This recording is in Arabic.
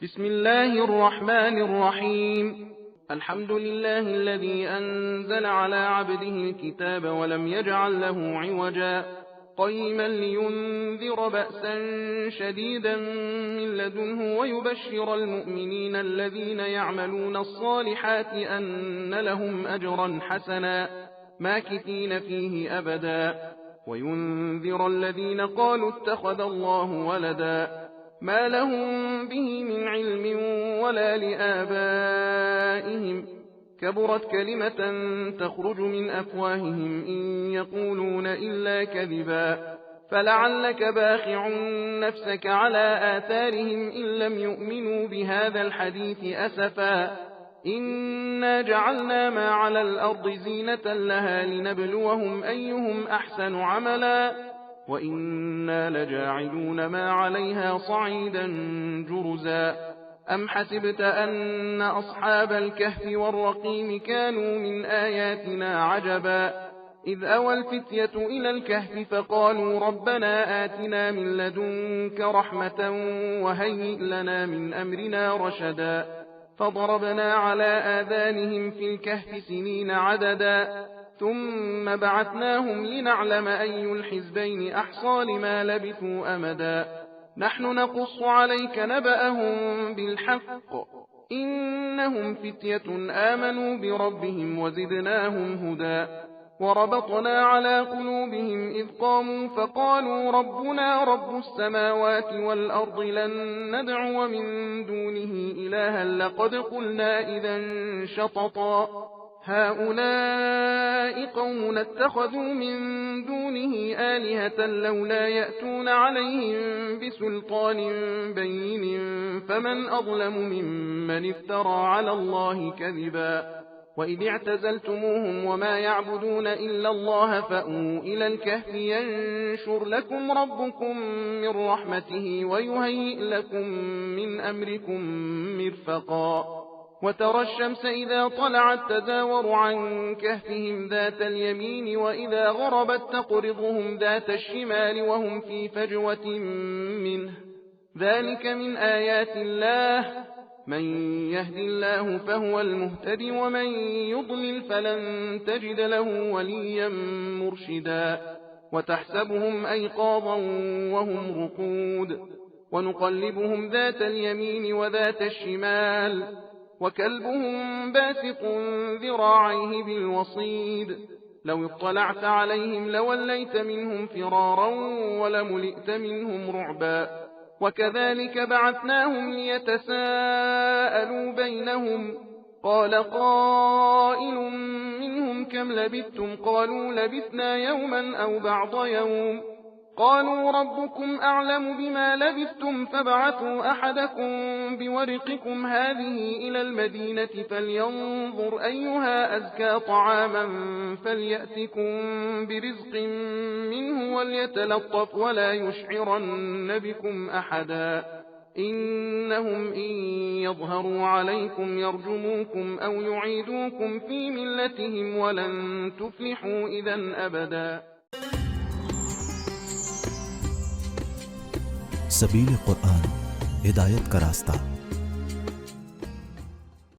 بسم الله الرحمن الرحيم. الحمد لله الذي أنزل على عبده الكتاب ولم يجعل له عوجا قيما لينذر بأسا شديدا من لدنه ويبشر المؤمنين الذين يعملون الصالحات أن لهم أجرا حسنا ماكثين فيه أبدا وينذر الذين قالوا اتخذ الله ولدا ما لهم به من علم ولا لآبائهم كبرت كلمة تخرج من أفواههم إن يقولون إلا كذبا فلعلك باخع نفسك على آثارهم إن لم يؤمنوا بهذا الحديث أسفا إنا جعلنا ما على الأرض زينة لها لنبلوهم أيهم أحسن عملا وإنا لجاعلون ما عليها صعيدا جرزا أم حسبت أن أصحاب الكهف والرقيم كانوا من آياتنا عجبا إذ أوى الفتية إلى الكهف فقالوا ربنا آتنا من لدنك رحمة وهيئ لنا من أمرنا رشدا فضربنا على آذانهم في الكهف سنين عددا ثم بعثناهم لنعلم أي الحزبين أحصى لما لبثوا أمدا نحن نقص عليك نبأهم بالحق إنهم فتية آمنوا بربهم وزدناهم هدى وربطنا على قلوبهم إذ قاموا فقالوا ربنا رب السماوات والأرض لن ندعو من دونه إلها لقد قلنا إذا شططا هؤلاء قوم اتخذوا من دونه آلهة لولا يأتون عليهم بسلطان بين فمن أظلم ممن افترى على الله كذبا وإذ اعتزلتموهم وما يعبدون إلا الله فأووا إلى الكهف ينشر لكم ربكم من رحمته ويهيئ لكم من أمركم مرفقا وترى الشمس إذا طلعت تزاور عن كهفهم ذات اليمين وإذا غربت تقرضهم ذات الشمال وهم في فجوة منه ذلك من آيات الله من يهد الله فهو المهتد ومن يضلل فلن تجد له وليا مرشدا وتحسبهم أيقاظا وهم رقود ونقلبهم ذات اليمين وذات الشمال وكلبهم باسط ذراعيه بالوصيد لو اطلعت عليهم لوليت منهم فرارا ولملئت منهم رعبا وكذلك بعثناهم ليتساءلوا بينهم قال قائل منهم كم لبثتم قالوا لبثنا يوما أو بعض يوم قالوا ربكم أعلم بما لبثتم فابعثوا أحدكم بورقكم هذه إلى المدينة فلينظر أيها أزكى طعاما فليأتكم برزق منه وليتلطف ولا يشعرن بكم أحدا إنهم إن يظهروا عليكم يرجموكم أو يعيدوكم في ملتهم ولن تفلحوا إذا أبدا सबील कुरान हिदायत का रास्ता।